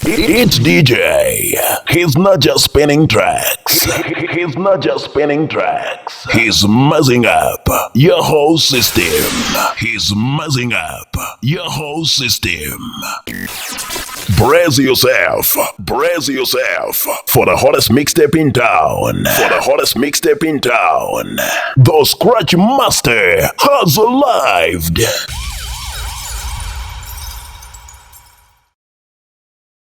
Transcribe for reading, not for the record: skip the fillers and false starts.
It's DJ. He's not just spinning tracks. He's not just spinning tracks. He's messing up your whole system. He's messing up your whole system. Brace yourself. Brace yourself for the hottest mixtape in town. For the hottest mixtape in town. The Scratch Master has arrived.